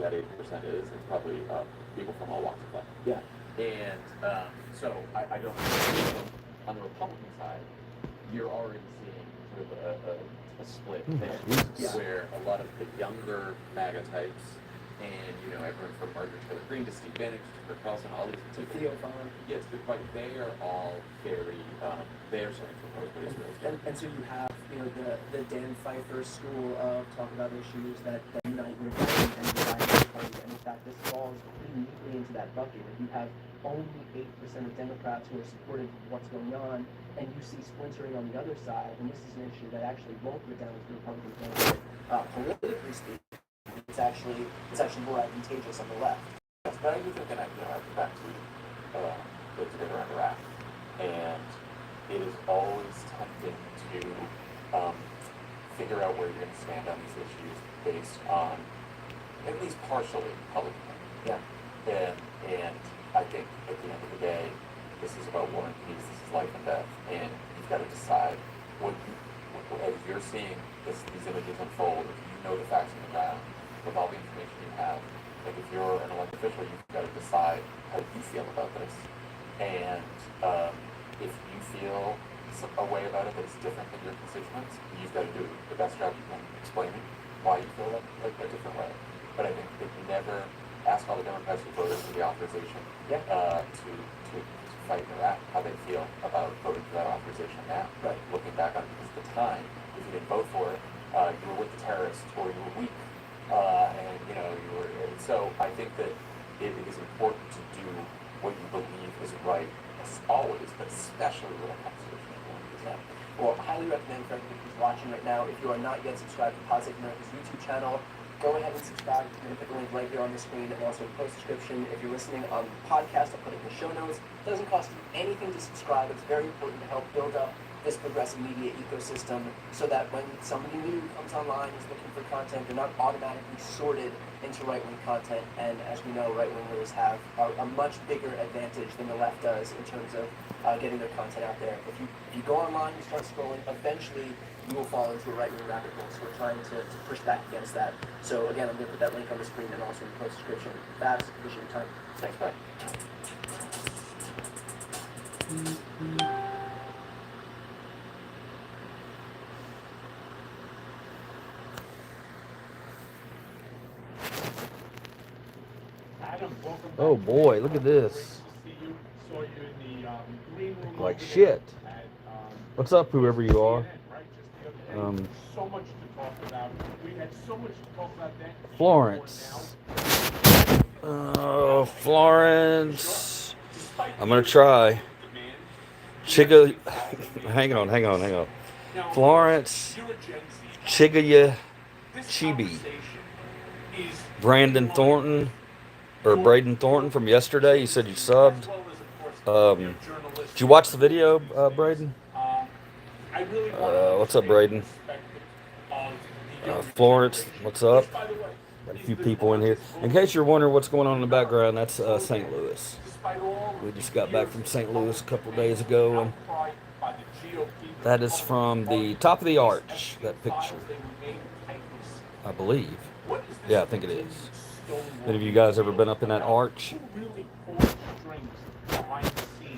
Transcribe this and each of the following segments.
that 80% is, it's probably people from all walks of life. Yeah. And so I don't, on the Republican side, you're already seeing sort of a split there, where a lot of the younger MAGA types, and everyone from Marjorie Taylor Greene to Steve Bannon to Tucker Carlson, all these people, Theo Von. yes, but they are all very, they are starting to propose what Israel's doing. And so you have, the Dan Pfeiffer school of talk about issues that unite Republican and divide the party. And in fact, this falls pretty neatly into that bucket. If you have only 8% of Democrats who are supportive of what's going on, and you see splintering on the other side, and this is an issue that actually won't go down with the Republican candidate, politically speaking, it's actually more advantageous on the left. Yes, but I do think, and I go back to the debate around Iraq, and it is always tempting to figure out where you're going to stand on these issues based on at least partially public opinion. Yeah. And I think at the end of the day, this is about war and peace. This is life and death, and you've got to decide as you're seeing these images unfold. If you know the facts on the ground, with all the information you have, like if you're an elected official, you've got to decide how you feel about this. And if you feel a way about it that's different than your constituents, you've got to do the best job you can explaining why you feel like a different way. But I think that you never ask all the Democrats who voted for the authorization to fight in Iraq how they feel about voting for that authorization now. Right. Looking back on it, because at the time, if you didn't vote for it, you were with the terrorists or you were weak. And you were. So I think that it is important to do what you believe is right, always, but especially when it comes to Yeah. Well, I highly recommend for everybody who's watching right now, if you are not yet subscribed to Pod Save America's YouTube channel, go ahead and subscribe. I'm going to put the link right here on the screen and also post description. If you're listening on the podcast, I'll put it in the show notes. It doesn't cost you anything to subscribe. It's very important to help build up this progressive media ecosystem so that when somebody new comes online is looking for content, they're not automatically sorted into right-wing content. And as we know, right-wingers have a much bigger advantage than the left does in terms of getting their content out there. If you go online, you start scrolling, eventually you will fall into a right-wing rabbit hole. So we're trying to push back against that. So again, I'm going to put that link on the screen and also in the post description. Babs, appreciate your time. Thanks, bye. Oh boy, look at this. Like shit. What's up, whoever you are? Florence. Oh, Florence. I'm gonna try. Chiga. Hang on. Florence. Chigaya Chibi. Brandon Thornton. Or Braden Thornton from yesterday. You said you subbed. Did you watch the video, Braden? What's up, Braden? Florence, what's up? Got a few people in here. In case you're wondering what's going on in the background, that's St. Louis. We just got back from St. Louis a couple days ago, and that is from the top of the arch, that picture, I believe. Yeah, I think it is. Any of you guys ever been up in that arch?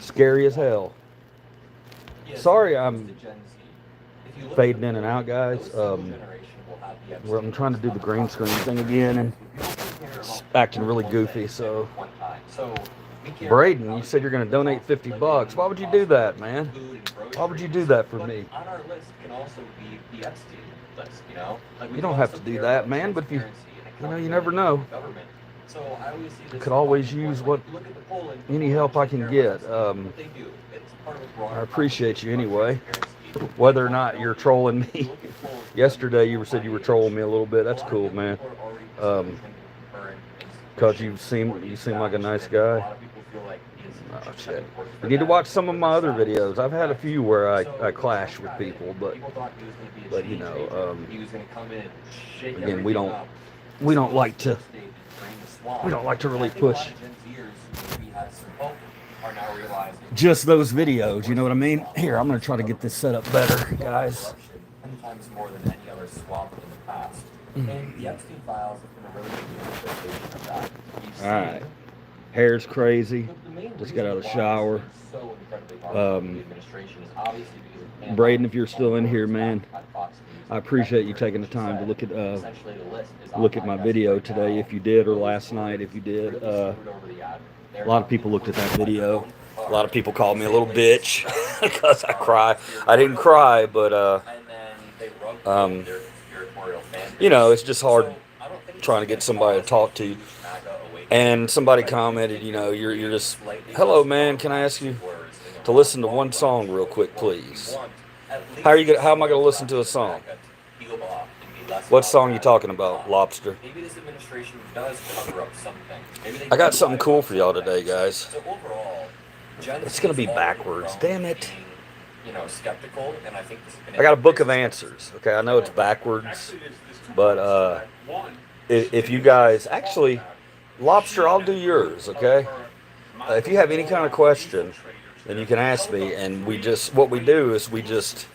Scary as hell. Sorry I'm fading in and out, guys. I'm trying to do the green screen thing again, and it's acting really goofy. So, Braden, you said you're going to donate $50. Why would you do that, man? Why would you do that for me? On our list can also be the Epstein list, You don't have to do that, man, but if you never know. Could always use any help I can get. I appreciate you anyway. Whether or not you're trolling me. Yesterday you said you were trolling me a little bit. That's cool, man. Cause you seem like a nice guy. Oh shit. You need to watch some of my other videos. I've had a few where I clash with people, but again, we don't like to really push just those videos, you know what I mean? Here, I'm gonna try to get this set up better, guys. 10 times more than any other swamp in the past. And the Epstein files have been a really big manifestation All right. Hair's crazy. Just got out of the shower. Braden, if you're still in here, man, I appreciate you taking the time to look at my video today, if you did, or last night, if you did. A lot of people looked at that video. A lot of people called me a little bitch because I cry. I didn't cry, but you know, it's just hard trying to get somebody to talk to you. And somebody commented, you know, you're just, hello, man, can I ask you to listen to one song real quick, please? How am I gonna listen to a song? What song you talking about, Lobster? I got something cool for y'all today, guys. It's gonna be backwards, damn it. I got a book of answers. Okay, I know it's backwards, but if you guys actually, Lobster, I'll do yours. Okay, if you have any kind of question, then you can ask me, and what we do is we just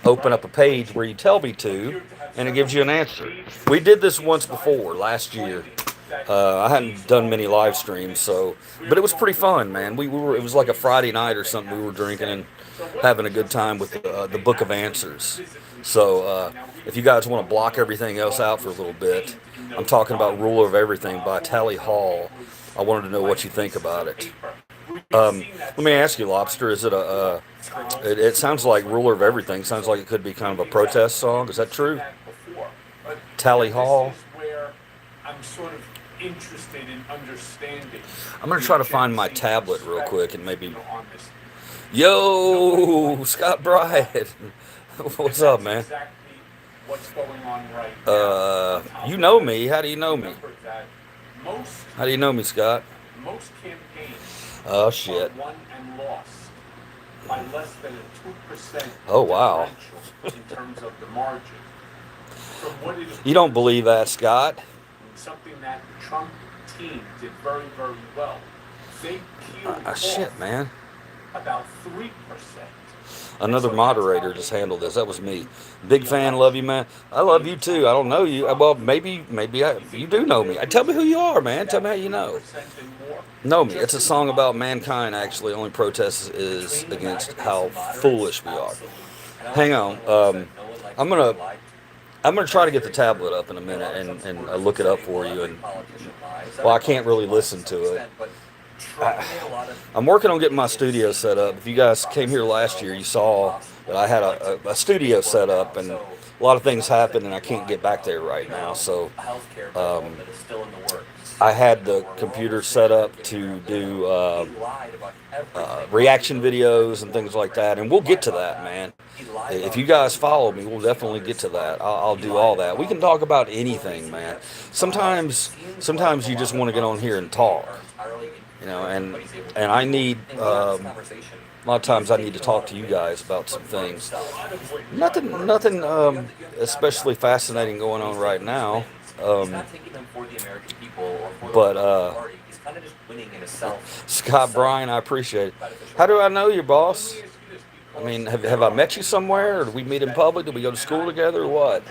open up a page where you tell me to, and it gives you an answer. We did this once before last year. I hadn't done many live streams, but it was pretty fun, man. It was like a Friday night or something. We were drinking and having a good time with the Book of Answers. So if you guys want to block everything else out for a little bit, I'm talking about Ruler of Everything by Tally Hall. I wanted to know what you think about it. Let me ask you, Lobster, is it it sounds like Ruler of Everything sounds like it could be kind of a protest song. Is that true? Tally Hall? I'm sort of interested in understanding. I'm going to try to find my tablet real quick and maybe... Yo, Scott Bryant. What's up, man? What's going on right now. You know me. How do you know me? How do you know me, Scott? Most campaigns Oh, shit. won and lost by less than a 2% Oh, wow. differential in terms of the margin. From what it You don't believe that, Scott? Something that the Trump team did very, very well. They peeled Shit, off man. about 3%. Another moderator just handled this. That was me. Big fan, love you, man. I love you too. I don't know you. Well, maybe you do know me. Tell me who you are, man. Tell me how you know. Know me. It's a song about mankind, actually. Only protest is against how foolish we are. Hang on. I'm gonna try to get the tablet up in a minute and look it up for you. And well, I can't really listen to it. I'm working on getting my studio set up. If you guys came here last year, you saw that I had a studio set up, and a lot of things happened, and I can't get back there right now. So I had the computer set up to do reaction videos and things like that, and we'll get to that, man. If you guys follow me, we'll definitely get to that. I'll do all that. We can talk about anything, man. Sometimes you just want to get on here and talk. You know, and I need a lot of times I need to talk to you guys about some things. Nothing especially fascinating going on right now. But Scott Bryan, I appreciate it. How do I know you, boss? I mean, have I met you somewhere, or did we meet in public? Did we go to school together, or what?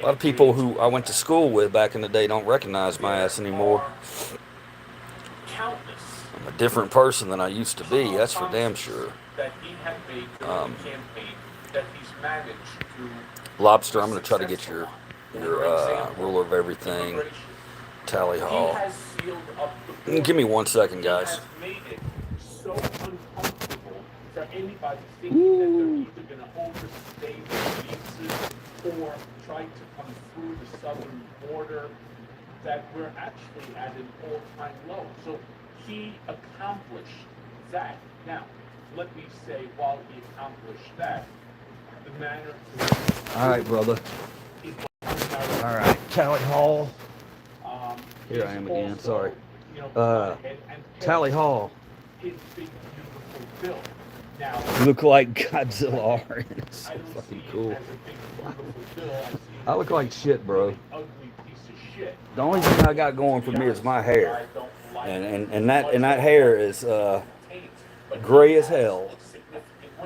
A lot of people who I went to school with back in the day don't recognize my ass anymore. I'm a different person than I used to be, that's for damn sure. Lobster, I'm going to try to get your Ruler of Everything, Tally Hall. Give me 1 second, guys. Anybody thinking that they're either going to overstay their visas or try to come through the southern border, that we're actually at an all-time low. So he accomplished that. Now, let me say, while he accomplished that, the manner to... All right, brother. All right, Tally Hall. Here I am again, sorry. Tally Hall. His big, beautiful bill. You look like Godzilla orange. It's so fucking cool. I look like shit, bro. The only thing I got going for me is my hair, and that hair is gray as hell.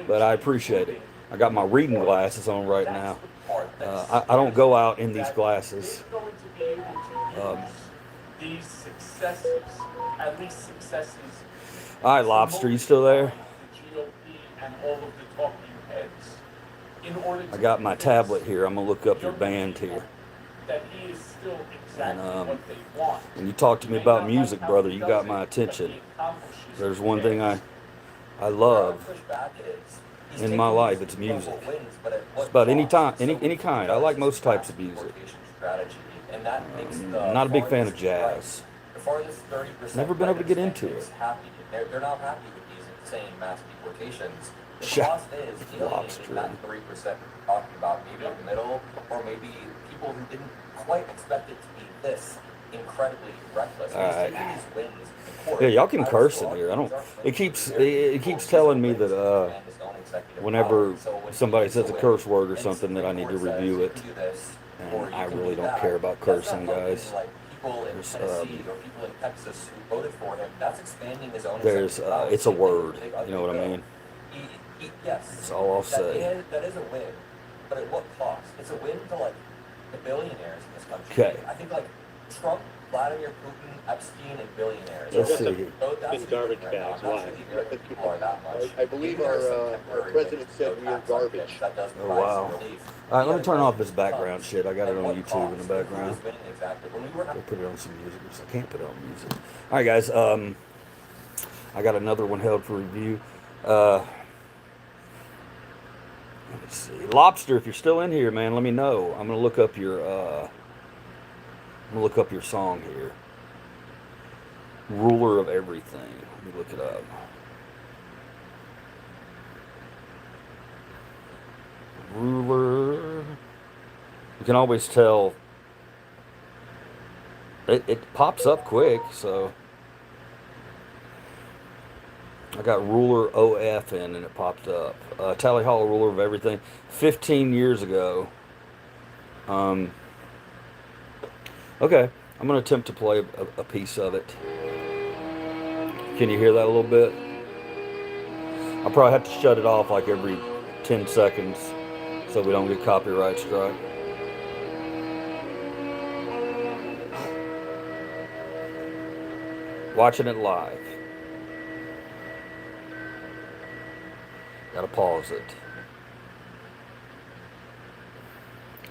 But I appreciate it. I got my reading glasses on right now. I don't go out in these glasses. these successes, at least successes. All right, Lobster, you still there? The GOP and all of the talking heads, in order to I got my convince tablet here. I'm gonna look up your young band people here. that he is still exactly And, what they want. When you talk to me You may about not music, like how brother, he you does got it, my but attention. he accomplishes There's one thing things. I love in my life. It's music. It's about any time, any kind. I like most types of music. Not a big fan of jazz. Never been able to get into it. They're not happy with these insane mass deportations. The Shut cost is alienating that 3% we're talking about, maybe in the middle, or maybe people who didn't quite expect it to be this incredibly reckless. All right. These wins in court, Yeah, y'all can I was curse in wrong. here. I don't. These aren't It keeps wins. They're it keeps telling me that and his own executive whenever power. So when somebody he says a gets curse word or and something, that I need to Supreme Court review says, it. "You can do this, or And you I can really do don't that," care about that's not cursing, helping, guys. like, people in There's, Tennessee or people in Texas who voted for him. That's expanding his own There's executive power. it's a Same thing with word. the Big You Ugly know what I Bill. mean? Yes. That's all I'll say. That is a win, but at what cost? It's a win to like the billionaires in this country. Okay. I think like Trump, Vladimir Putin, Epstein, and billionaires. Let's see. That's In garbage right now. bags. I'm not Why? sure the American people are that much. I believe Maybe there are some our temporary president ways to said go we are tax on garbage. fish. That does Oh, provide wow. some relief. All right, let me The turn other off this comes background shit. I got it at on what YouTube in the cost? background. Who's winning exactly? When we were We'll put it on some music. I can't put it on music. All right, guys. I got another one held for review. Let me see. Lobster, if you're still in here, man, let me know. I'm gonna look up your song here. Ruler of Everything. Let me look it up. Ruler. You can always tell. It pops up quick, so I got Ruler OF in and it popped up. Tally Hall Ruler of Everything. 15 years ago. Okay, I'm gonna attempt to play a piece of it. Can you hear that a little bit? I'll probably have to shut it off like every 10 seconds so we don't get copyright strike. Watching it live. Gotta pause it.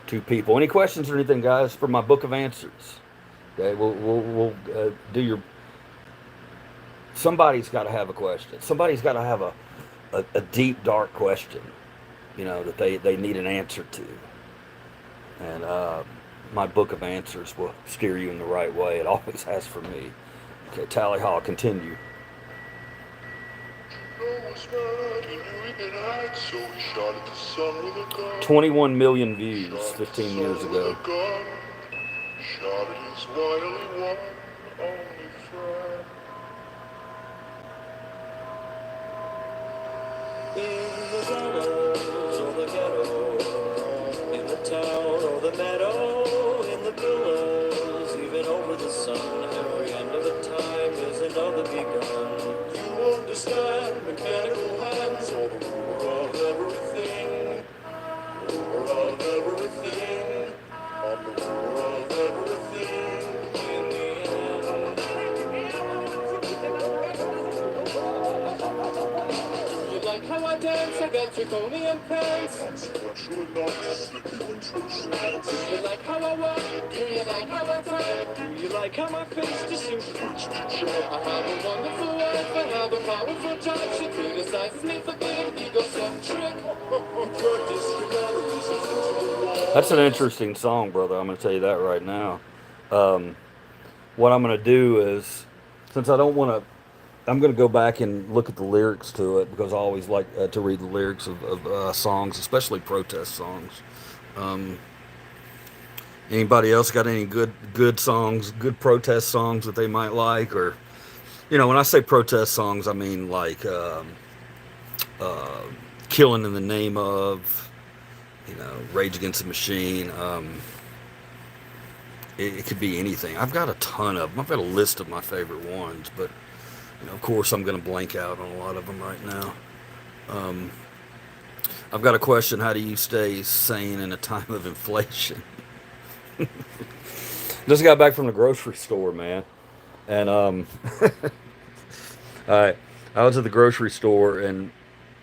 Two people. Any questions or anything, guys, for my book of answers? Okay, we'll do your. Somebody's got to have a question. Somebody's got to have a deep, dark question, you know, that they need an answer to. And my book of answers will steer you in the right way. It always has for me. Okay, Tally Hall, continue. 21 million views 15 years ago. In the town or the meadow, in the billows, even over the sun, every end of a time is another begun. You understand mechanical hands, or the ruler of everything, ruler of everything, I'm the ruler of everything in the end. You like how I dance? I got draconian pants. Do you like how I walk? Do you like how I talk? Do you like how my face just seems to I have a wonderful wife, I have a powerful job. She criticizes me for being egocentric. That's an interesting song, brother. I'm going to tell you that right now. What I'm going to do is, since I don't want to, I'm going to go back and look at the lyrics to it because I always like to read the lyrics of songs, especially protest songs. Anybody else got any good songs, good protest songs that they might like? Or, you know, when I say protest songs, I mean like Killing in the Name of, you know, Rage Against the Machine. It could be anything. I've got a ton of them. I've got a list of my favorite ones, but you know, of course, I'm going to blank out on a lot of them right now. I've got a question. How do you stay sane in a time of inflation? Just got back from the grocery store, man, and I was at the grocery store, and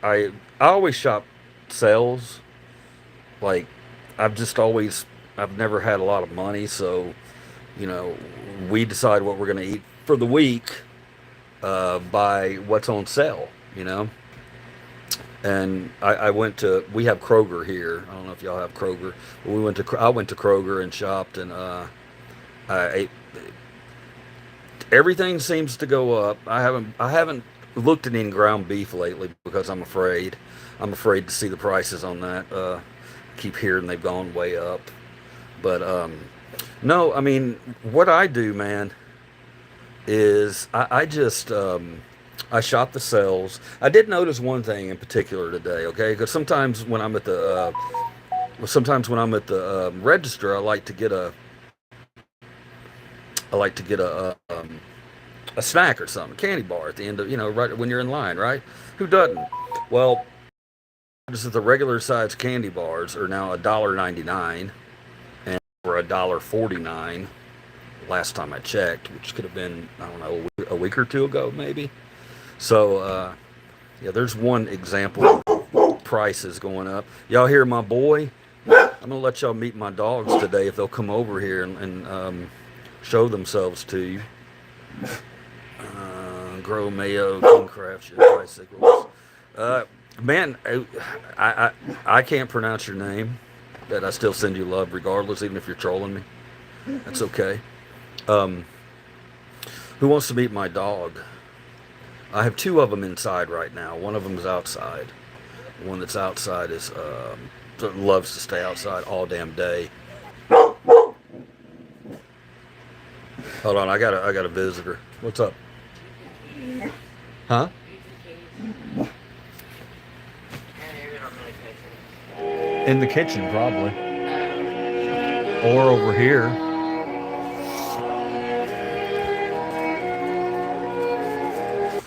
I always shop sales. Like, I've never had a lot of money, so you know, we decide what we're gonna eat for the week by what's on sale. You know, and we have Kroger here. I don't know if y'all have Kroger, but I went to Kroger and shopped, and I ate. Everything seems to go up. I haven't looked at any ground beef lately because I'm afraid. I'm afraid to see the prices on that. Keep hearing they've gone way up. But no, I mean, what I do, man, is I just I shop the sales. I did notice one thing in particular today, okay? Because sometimes when I'm at the register, I like to get a snack or something, candy bar at the end of, right when you're in line, right? Who doesn't? Well, the regular size candy bars are now $1.99 and for $1.49 last time I checked, which could have been, I don't know, a week or two ago maybe. So yeah, there's one example of prices going up. Y'all hear my boy? I'm gonna let y'all meet my dogs today if they'll come over here and show themselves to you. Grow Mayo, King Craft, bicycles. Man, I can't pronounce your name, but I still send you love regardless, even if you're trolling me. That's okay. Who wants to meet my dog? I have two of them inside right now. One of them is outside. The one that's outside loves to stay outside all damn day. Hold on, I got a visitor. What's up? Huh? In the kitchen, probably. Or over here.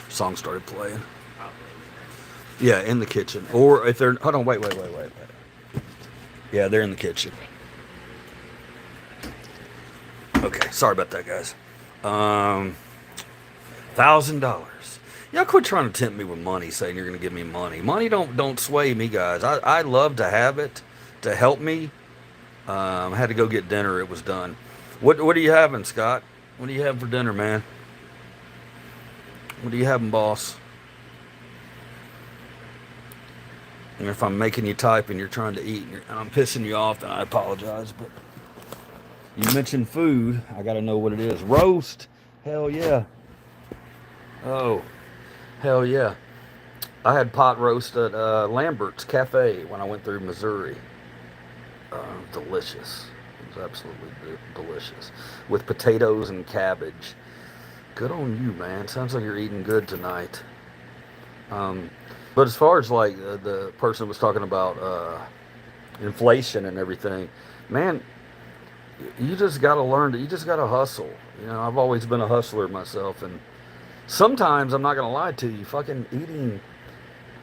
Song started playing. Yeah, in the kitchen. Or if they're... Hold on, wait. Yeah, they're in the kitchen. Okay, sorry about that, guys. $1,000. Y'all quit trying to tempt me with money, saying you're going to give me money. Money don't sway me, guys. I love to have it to help me. I had to go get dinner. It was done. What are you having, Scott? What do you have for dinner, man? What are you having, boss? And if I'm making you type and you're trying to eat and I'm pissing you off, then I apologize. But you mentioned food. I got to know what it is. Roast. Hell yeah. Oh, hell yeah. I had pot roast at Lambert's Cafe when I went through Missouri. Delicious. It was absolutely delicious. With potatoes and cabbage. Good on you, man. Sounds like you're eating good tonight. But as far as like the person was talking about inflation and everything, man, you just got to learn you just got to hustle. You know, I've always been a hustler myself, and sometimes, I'm not going to lie to you, fucking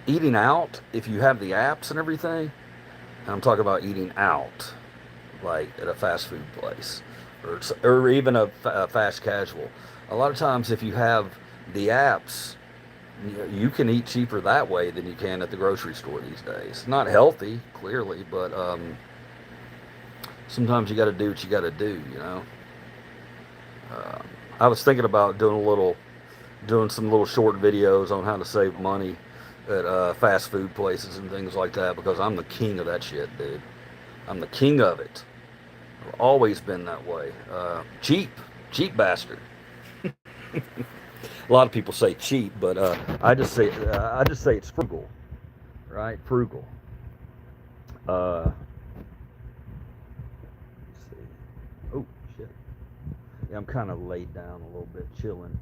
eating out, if you have the apps and everything, and I'm talking about eating out, like at a fast food place, or even a fast casual. A lot of times, if you have the apps, you can eat cheaper that way than you can at the grocery store these days. Not healthy, clearly, but sometimes you got to do what you got to do, you know. I was thinking about doing some little short videos on how to save money at fast food places and things like that, because I'm the king of that shit, dude. I'm the king of it. I've always been that way. Cheap bastard. A lot of people say cheap, but I just say it's frugal, right? Frugal. Let's see. Oh shit. Yeah, I'm kind of laid down a little bit, chilling.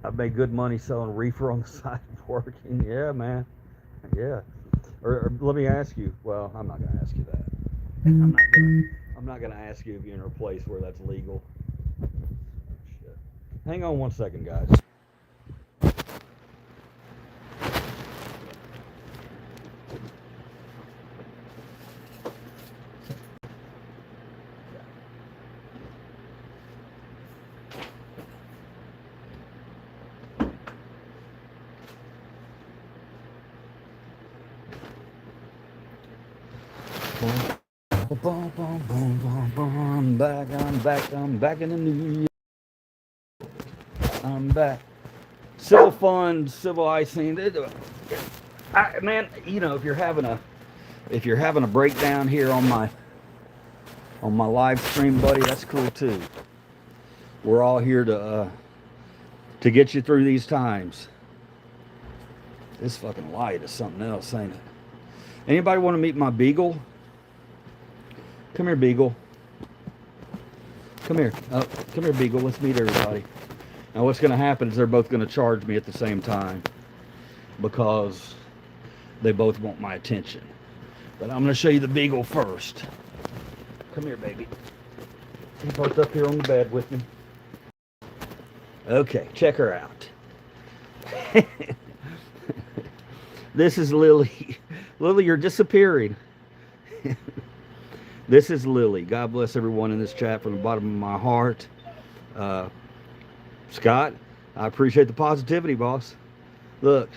I've made good money selling reefer on the side of working. Yeah, man. Yeah. Or let me ask you. Well, I'm not gonna ask you that. I'm not gonna ask you if you're in a place where that's legal. Oh, shit. Hang on one second, guys. Boom, boom, boom, boom, boom. I'm back, I'm back in the new year. I'm back. Civil fund, civil icing. Man, you know, if you're having a breakdown here on my live stream, buddy, that's cool too. We're all here to get you through these times. This fucking light is something else, ain't it? Anybody want to meet my beagle? Come here, beagle. Come here. Come here, beagle. Let's meet everybody. Now, what's going to happen is they're both going to charge me at the same time because they both want my attention. But I'm going to show you the beagle first. Come here, baby. You both up here on the bed with me. Okay, check her out. This is Lily. Lily, you're disappearing. This is Lily. God bless everyone in this chat from the bottom of my heart. Scott, I appreciate the positivity, boss. Look,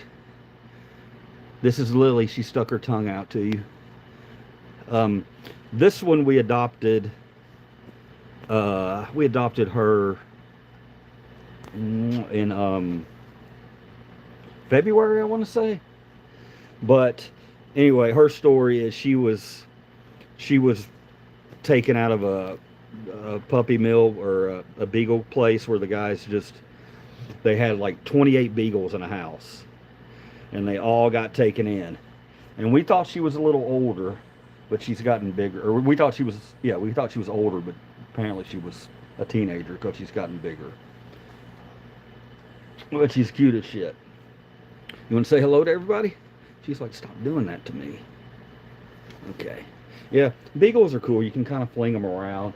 this is Lily. She stuck her tongue out to you. This one we adopted. We adopted her in February, I want to say. But anyway, her story is she was taken out of a puppy mill or a beagle place where the guys they had like 28 beagles in a house, and they all got taken in. And we thought she was a little older, but she's gotten bigger. Or we thought she was older, but apparently she was a teenager because she's gotten bigger. But she's cute as shit. You want to say hello to everybody? She's like, stop doing that to me. Okay. Yeah, beagles are cool. You can kind of fling them around.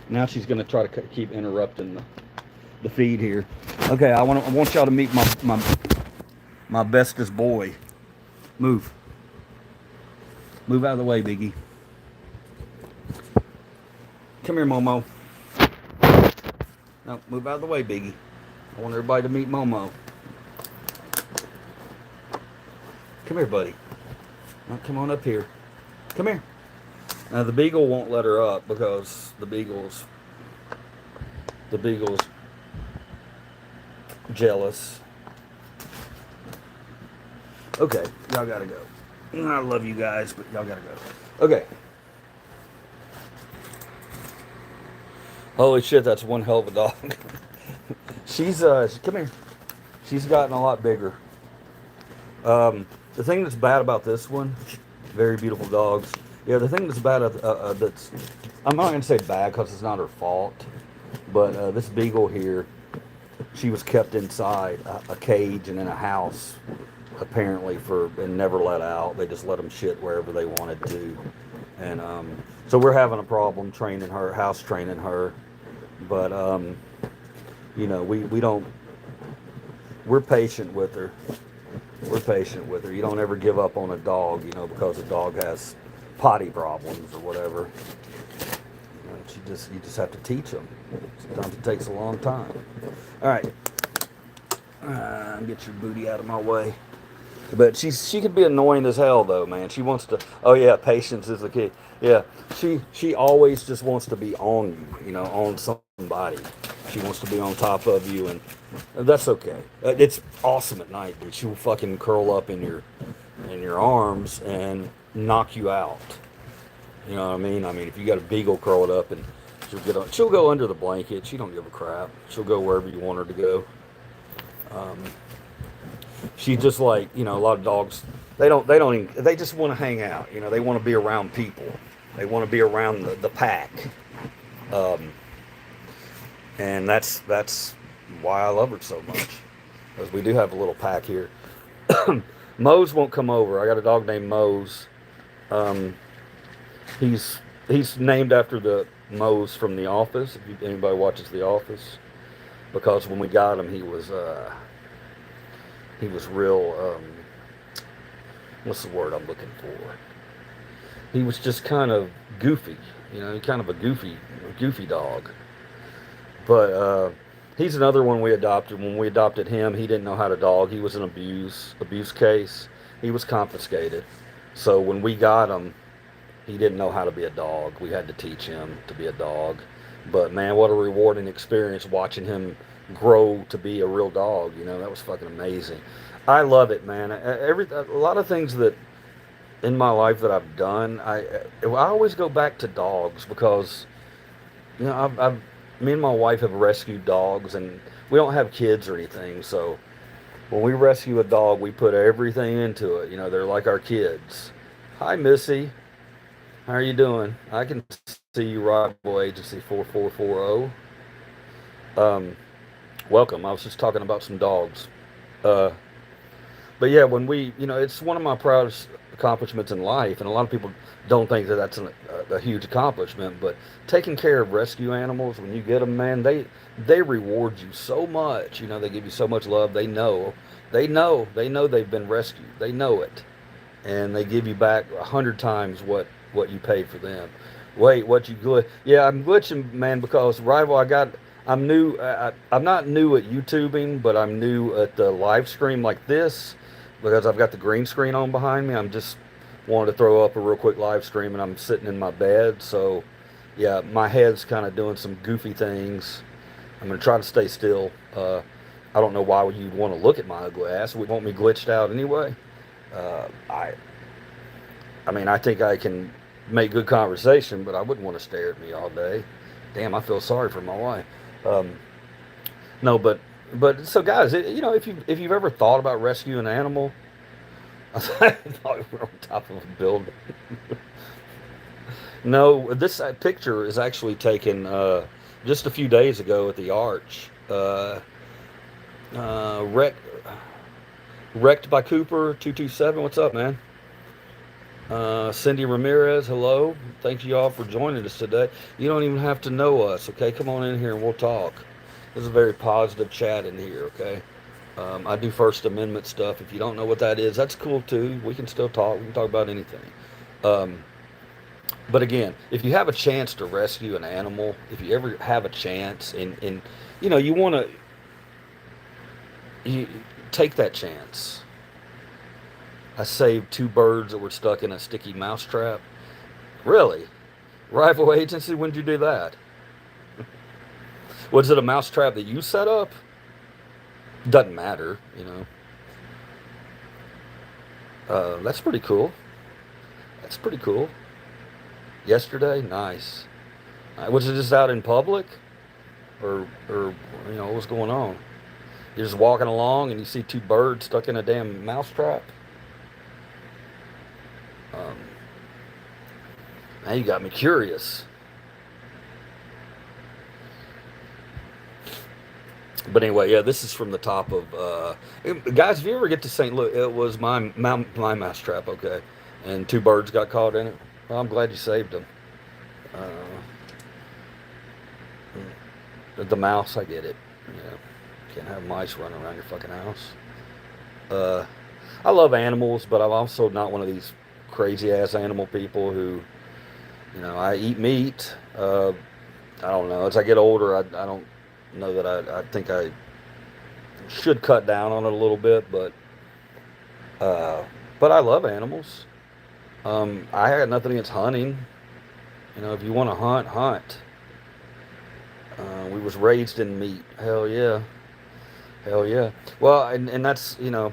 Now she's going to try to keep interrupting the feed here. Okay, I want y'all to meet my bestest boy. Move. Move out of the way, Biggie. Come here, Momo. No, move out of the way, Biggie. I want everybody to meet Momo. Come here, buddy. Now, come on up here. Come here. Now the beagle won't let her up because the beagle's jealous. Okay, y'all gotta go. I love you guys, but y'all gotta go. Okay. Holy shit, that's one hell of a dog. She's come here. She's gotten a lot bigger. The thing that's bad about this one, very beautiful dogs. Yeah, the thing that's bad, that's, I'm not going to say bad because it's not her fault, but this beagle here, she was kept inside a cage and in a house, apparently, and never let out. They just let them shit wherever they wanted to. And so we're having a problem training her, house training her. But, you know, we're patient with her. We're patient with her. You don't ever give up on a dog, you know, because a dog has potty problems or whatever. You know, you just have to teach them. Sometimes it takes a long time. All right. Get your booty out of my way. But she could be annoying as hell, though, man. She wants to. Oh yeah, patience is the key. Yeah, she always just wants to be on you, you know, on somebody. She wants to be on top of you, and that's okay. It's awesome at night, dude. She will fucking curl up in your arms and knock you out. You know what I mean? I mean, if you got a beagle curled up, and she'll go under the blanket. She don't give a crap. She'll go wherever you want her to go. She's just like, you know, a lot of dogs. They just want to hang out. You know, they want to be around people. They want to be around the pack. And that's why I love her so much, because we do have a little pack here. Mose won't come over. I got a dog named Mose. He's named after the Mose from The Office. If anybody watches The Office, because when we got him, he was real. What's the word I'm looking for? He was just kind of goofy, you know, kind of a goofy dog. But he's another one we adopted. When we adopted him, he didn't know how to dog. He was an abuse case. He was confiscated. So when we got him, He didn't know how to be a dog. We had to teach him to be a dog. But man, what a rewarding experience watching him grow to be a real dog. You know, that was fucking amazing. I love it, man. A lot of things that in my life that I've done, I always go back to dogs because, you know, me and my wife have rescued dogs, and we don't have kids or anything. So when we rescue a dog, we put everything into it. You know, they're like our kids. Hi, Missy. How are you doing? I can see you, Rival Agency 4440. Welcome. I was just talking about some dogs. But yeah, when you know, it's one of my proudest accomplishments in life, and a lot of people don't think that that's a huge accomplishment. But taking care of rescue animals, when you get them, man, they reward you so much. You know, they give you so much love. They know they've been rescued. They know it, and they give you back 100 times what you paid for them. Wait, what you glitch? Yeah, I'm glitching, man, because Rival, I'm new. I'm not new at YouTubing, but I'm new at the live stream like this because I've got the green screen on behind me. I'm just wanted to throw up a real quick live stream, and I'm sitting in my bed. So, yeah, my head's kind of doing some goofy things. I'm gonna try to stay still. I don't know why you'd want to look at my ugly ass. Would want me glitched out anyway. I mean, I think I can make good conversation, but I wouldn't want to stare at me all day. Damn, I feel sorry for my wife. No, but so guys, you know, if you've ever thought about rescuing an animal, I thought we were on top of a building. No, this picture is actually taken just a few days ago at the Arch. Wrecked by Cooper 227. What's up, man? Cindy Ramirez, hello. Thank you all for joining us today. You don't even have to know us, okay? Come on in here and we'll talk. This is a very positive chat in here, okay? I do First Amendment stuff. If you don't know what that is, that's cool too. We can still talk. We can talk about anything. But again, if you have a chance to rescue an animal, if you ever have a chance, and you know, you take that chance. I saved 2 birds that were stuck in a sticky mouse trap. Really? Rival Agency, when did you do that? Was it a mouse trap that you set up? Doesn't matter, you know. That's pretty cool. That's pretty cool. Yesterday? Nice. Was it just out in public? Or you know, what was going on? You're just walking along and you see 2 birds stuck in a damn mouse trap? Now you got me curious. But anyway, yeah, this is from the top of guys, if you ever get to St. Louis, it was my mouse trap, okay, and 2 birds got caught in it. Well, I'm glad you saved them. The mouse, I get it. Yeah, can't have mice running around your fucking house. I love animals, but I'm also not one of these crazy ass animal people who, you know, I eat meat. I don't know. As I get older, I don't know that I think I should cut down on it a little bit, but I love animals. I had nothing against hunting. You know, if you want to hunt. We was raised in meat. Hell yeah. Well, and that's, you know,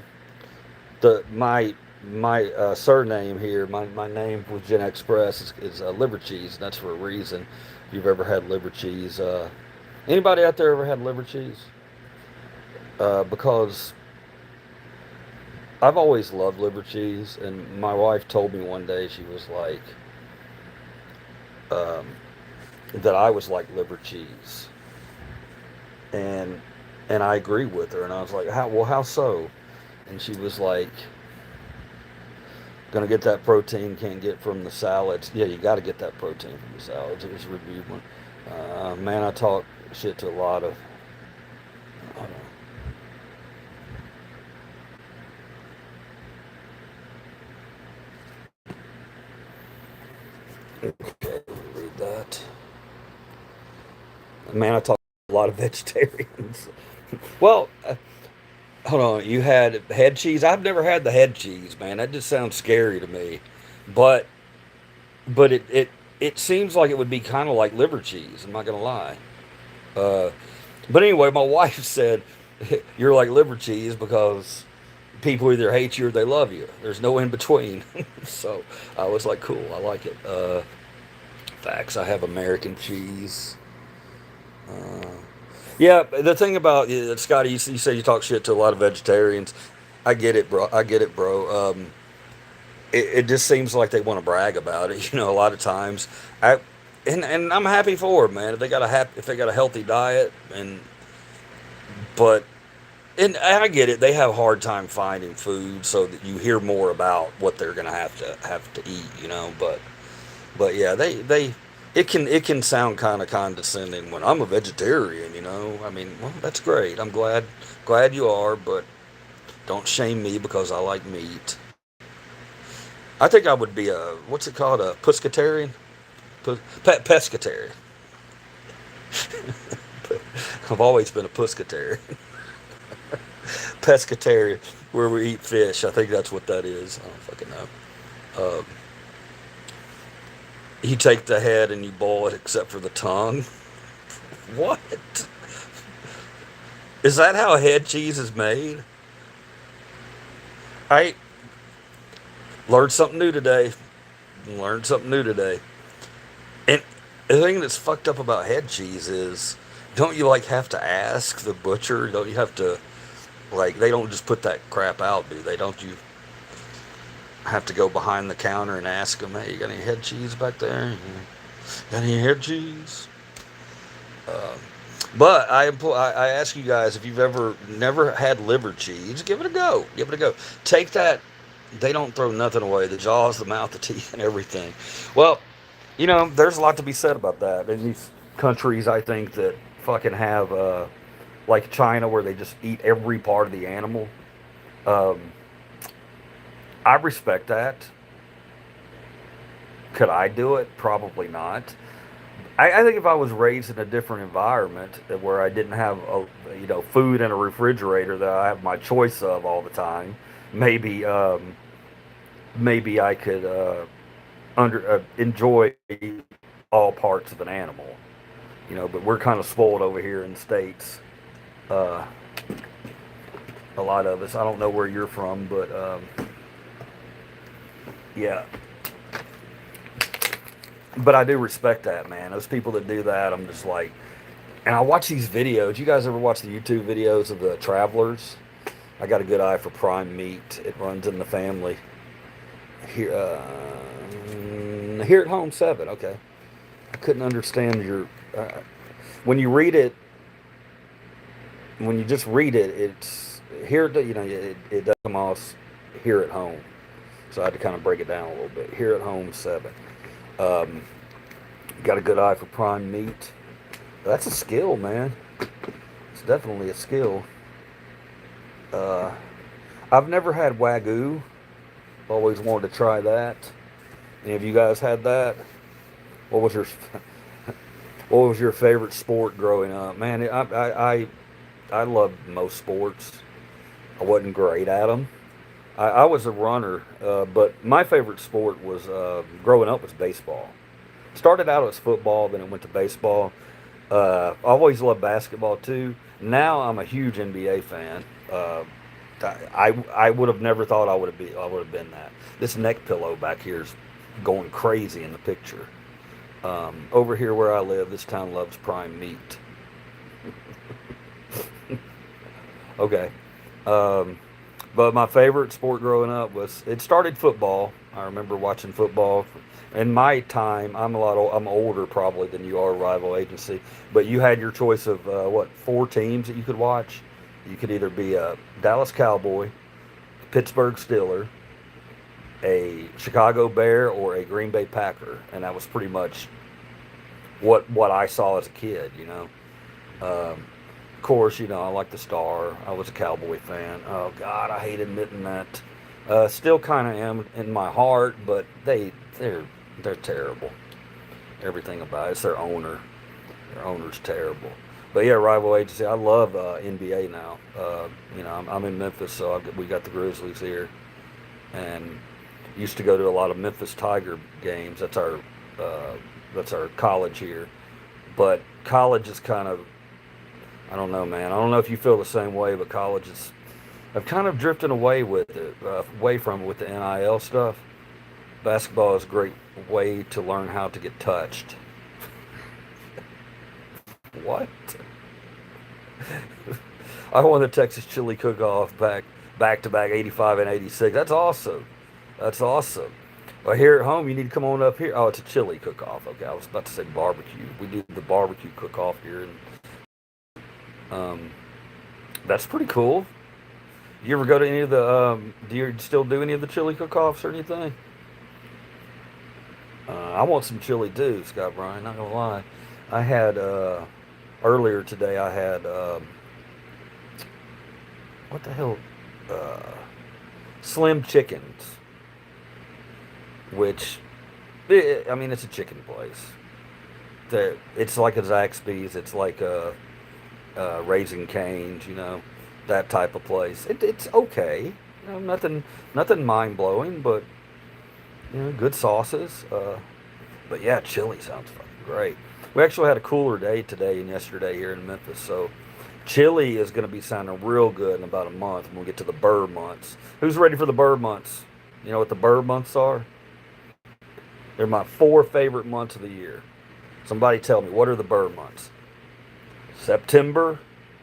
my surname here, my name with Gen Express is liver cheese. That's for a reason. If you've ever had liver cheese, anybody out there ever had liver cheese? Because I've always loved liver cheese, and my wife told me one day, she was like, that I was like liver cheese, and I agree with her, and I was like, how so? And she was like, gonna get that protein, can't get from the salads. Yeah, you got to get that protein from the salads. It was a review one. Man, I talk shit to a lot of. Okay, read that. Man, I talk to a lot of vegetarians. Well, hold on. You had head cheese? I've never had the head cheese, man. That just sounds scary to me. But but it seems like it would be kind of like liver cheese. I'm not gonna lie. Uh, but anyway, my wife said you're like liver cheese because people either hate you or they love you. There's no in between. So I was like, cool, I like it. Facts. I have American cheese. Uh, yeah, the thing about Scotty, you say you talk shit to a lot of vegetarians. I get it, bro. I get it, bro. It just seems like they want to brag about it. A lot of times, I and I'm happy for them, man. If they got a healthy diet, but and I get it, they have a hard time finding food, so that you hear more about what they're gonna have to eat. But yeah, they it can sound kind of condescending when I'm a vegetarian. I mean, well, that's great. I'm glad you are, but don't shame me because I like meat. I think I would be what's it called, a pescatarian? Pescatarian. I've always been a pescatarian. Pescatarian, where we eat fish. I think that's what that is. I don't fucking know. You take the head and you boil it except for the tongue. What? Is that how head cheese is made? I learned something new today. Learned something new today. And the thing that's fucked up about head cheese is, don't you have to ask the butcher? Don't you have to, they don't just put that crap out, do they? Don't you have to go behind the counter and ask them, hey, you got any head cheese back there? Got any head cheese? But I ask you guys, if you've never had liver cheese, give it a go. Give it a go. Take that. They don't throw nothing away. The jaws, the mouth, the teeth, and everything. Well, there's a lot to be said about that. In these countries, I think, that fucking have, like China, where they just eat every part of the animal. I respect that. Could I do it? Probably not. I think if I was raised in a different environment where I didn't have food in a refrigerator that I have my choice of all the time, maybe I could enjoy all parts of an animal. But we're kind of spoiled over here in the States. A lot of us. I don't know where you're from, but yeah. But I do respect that, man. Those people that do that, I'm just like, and I watch these videos. You guys ever watch the YouTube videos of the travelers? I got a good eye for prime meat. It runs in the family. Here at home 7. Okay. I couldn't understand your. When you read it, when you just read it, it's here. It does come off here at home. So I had to kind of break it down a little bit. Here at home 7. Got a good eye for prime meat. That's a skill, man. It's definitely a skill. I've never had Wagyu. Always wanted to try that. Any of you guys had that? What was your favorite sport growing up? Man, I loved most sports. I wasn't great at them. I was a runner, but my favorite sport was growing up was baseball. Started out as football, then it went to baseball. I always loved basketball too. Now I'm a huge NBA fan. I would have never thought I would have been that. This neck pillow back here is going crazy in the picture. Over here where I live, this town loves prime meat. Okay. But my favorite sport growing up it started football. I remember watching football. In my time, I'm older probably than you are, Rival Agency. But you had your choice of 4 teams that you could watch. You could either be a Dallas Cowboy, Pittsburgh Steeler, a Chicago Bear, or a Green Bay Packer, and that was pretty much what I saw as a kid. Of course, I like the Star. I was a Cowboy fan. Oh God, I hate admitting that. Still kind of am in my heart, but they're terrible. Everything about it. It's their owner. Their owner's terrible. But yeah, Rival Agency. I love NBA now. I'm in Memphis, so we got the Grizzlies here, and used to go to a lot of Memphis Tiger games. That's our that's our college here. But college is kind of, I don't know, man. I don't know if you feel the same way, but college is, I've kind of drifted away with it, away from it with the NIL stuff. Basketball is a great way to learn how to get touched. What? I won the Texas Chili Cook-Off back to back 85 and 86. That's awesome. That's awesome. Well, here at home, you need to come on up here. Oh, it's a chili cook-off. Okay, I was about to say barbecue. We do the barbecue cook-off here, and that's pretty cool. You ever go to any of the? Do you still do any of the chili cook-offs or anything? I want some chili too, Scott Bryan. Not gonna lie. I had earlier today. I had what the hell? Slim Chickens, which I mean, it's a chicken place. It's like a Zaxby's. It's like a Raising Cane's. You know, that type of place. It's okay. You know, nothing mind blowing, but you know, good sauces. But yeah, chili sounds fucking great. We actually had a cooler day today and yesterday here in Memphis, so chili is going to be sounding real good in about a month when we get to the bird months. Who's ready for the bird months? You know what the bird months are? They're my 4 favorite months of the year. Somebody tell me, what are the bird months? September,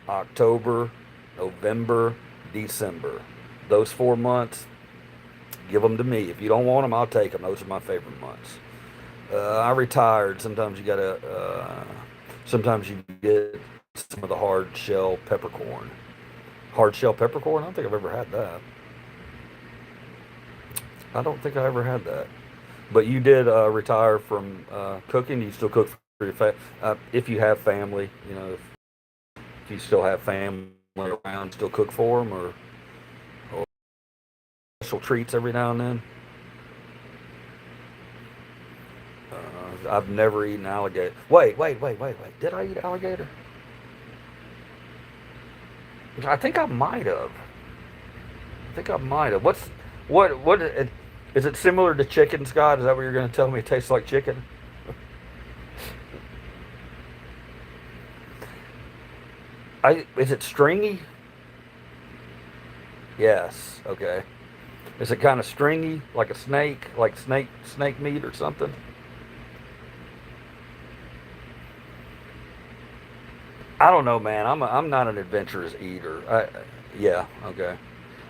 October, November, December. Those 4 months, give them to me. If you don't want them, I'll take them. Those are my favorite months. I retired. Sometimes you get some of the hard shell peppercorn. Hard shell peppercorn? I don't think I've ever had that. I don't think I ever had that. But you did retire from cooking. You still cook for your if you have family, you know, if you still have family around, still cook for them, or special treats every now and then. I've never eaten alligator. Wait. Did I eat alligator? I think I might have. What is it similar to chicken, Scott? Is that what you're going to tell me? It tastes like chicken? Is it stringy? Yes. Okay. Is it kind of stringy, like a snake, like snake meat or something? I don't know, man. I'm not an adventurous eater. Yeah, okay.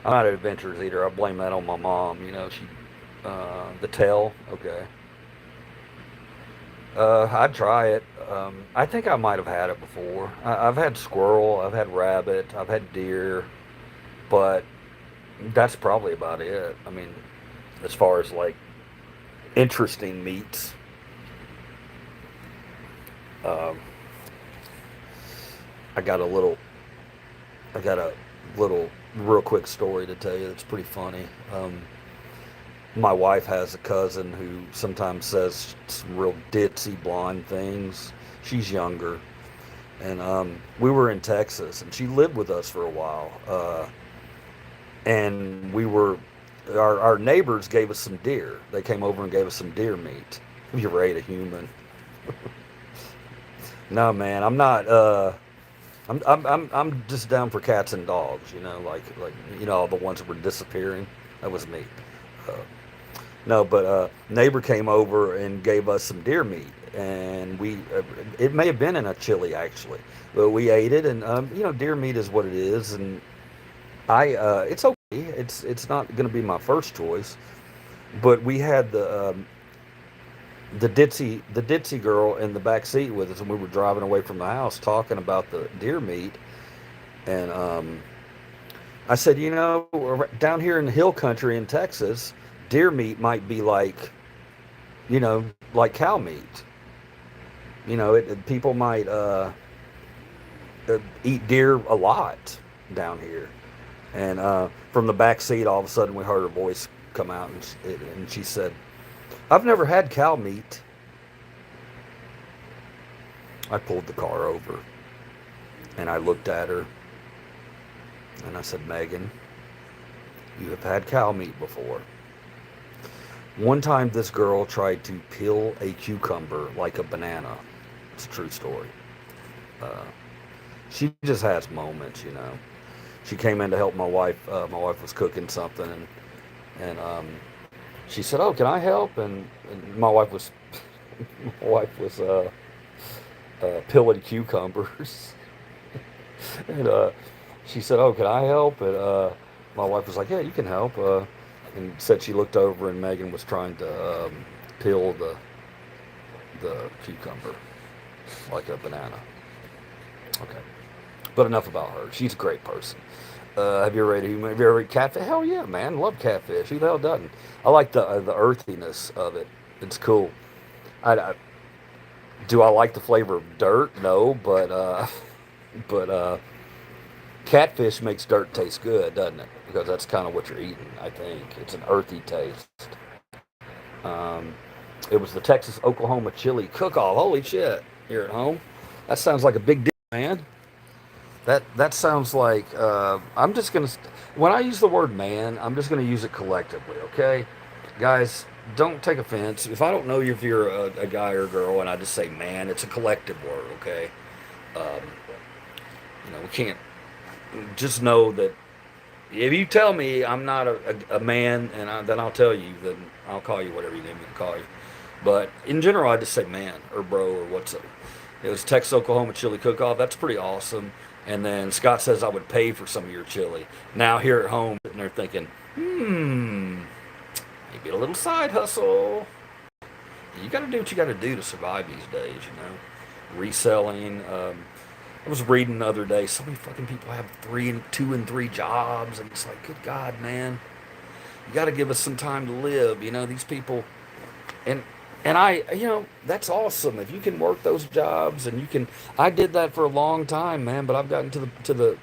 I'm not an adventurous eater. I blame that on my mom. You know, the tail. Okay. I'd try it. I think I might have had it before. I've had squirrel. I've had rabbit. I've had deer, but that's probably about it. I mean, as far as like interesting meats. Um, I got a little real quick story to tell you that's pretty funny. My wife has a cousin who sometimes says some real ditzy blonde things. She's younger. And we were in Texas, and she lived with us for a while. And our neighbors gave us some deer. They came over and gave us some deer meat. Have you ever ate a human? No, man, I'm not. I'm just down for cats and dogs, you know, like you know, the ones that were disappearing. That was me. No, but neighbor came over and gave us some deer meat, and it may have been in a chili actually, but we ate it, and you know, deer meat is what it is, and it's okay. It's not going to be my first choice, but we had the ditzy girl in the back seat with us, and we were driving away from the house talking about the deer meat, and I said, you know, down here in the hill country in Texas, deer meat might be like, you know, like cow meat. You know, people might eat deer a lot down here, and from the back seat, all of a sudden we heard her voice come out, and she said, I've never had cow meat. I pulled the car over and I looked at her and I said, Megan, you have had cow meat before. One time this girl tried to peel a cucumber like a banana. It's a true story. Uh, she just has moments, you know. She came in to help my wife. My wife was cooking something, and she said, "Oh, can I help?" And my wife was my wife was peeling cucumbers, and she said, "Oh, can I help?" And my wife was like, "Yeah, you can help." And said she looked over and Megan was trying to peel the cucumber like a banana. Okay, but enough about her. She's a great person. Have you ever eaten catfish? Hell yeah, man, love catfish. Who the hell doesn't? I like the earthiness of it. It's cool. I do I like the flavor of dirt? No, but catfish makes dirt taste good, doesn't it? Because that's kind of what you're eating. I think it's an earthy taste. Um, it was the Texas Oklahoma chili cook-off. Holy shit! Here at home, that sounds like a big deal, man. That sounds like I'm just gonna when I use the word man, I'm just gonna use it collectively, okay, guys. Don't take offense if I don't know if you're a guy or a girl, and I just say man. It's a collective word, okay. Um, we can't just know that if you tell me I'm not a man, and then I'll tell you, then I'll call you whatever you need me to call you. But in general, I just say man or bro or what's up. It was Texas Oklahoma chili cook-off. That's pretty awesome. And then Scott says I would pay for some of your chili. Now here at home, and they're thinking, maybe a little side hustle. You got to do what you got to do to survive these days, you know. Reselling. I was reading the other day, so many fucking people have 2 and 3 jobs, and it's like, good God, man. You got to give us some time to live, you know, these people. And I, that's awesome. If you can work those jobs and I did that for a long time, man, but I've gotten to the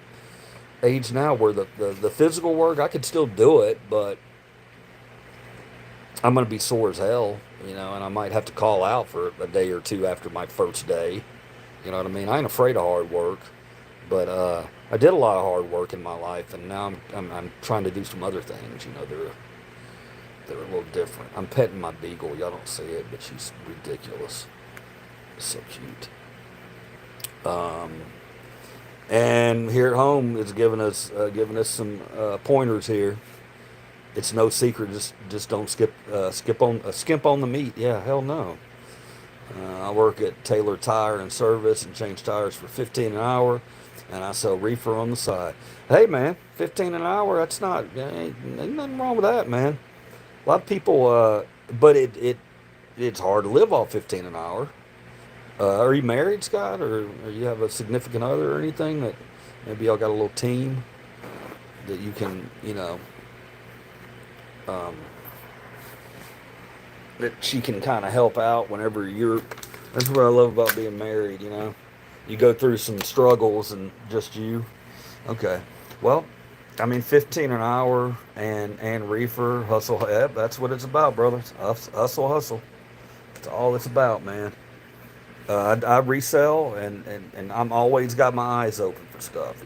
age now where the physical work, I could still do it, but I'm going to be sore as hell, and I might have to call out for a day or two after my first day. You know what I mean? I ain't afraid of hard work, but I did a lot of hard work in my life, and now I'm trying to do some other things. They're a little different. I'm petting my beagle. Y'all don't see it, but she's ridiculous. So cute. And here at home is giving us some pointers here. It's no secret. Just don't skimp on the meat. Yeah, hell no. I work at Taylor Tire and Service and change tires for $15 an hour, and I sell reefer on the side. Hey man, $15 an hour. That's not ain't nothing wrong with that, man. A lot of people, but it's hard to live off $15 an hour. Are you married, Scott, or you have a significant other or anything that maybe y'all got a little team that you can, that she can kind of help out whenever that's what I love about being married, You go through some struggles and just you. Okay. Well, I mean, 15 an hour and reefer, hustle, that's what it's about, brothers. Hustle. That's all it's about, man. I resell, and I'm always got my eyes open for stuff,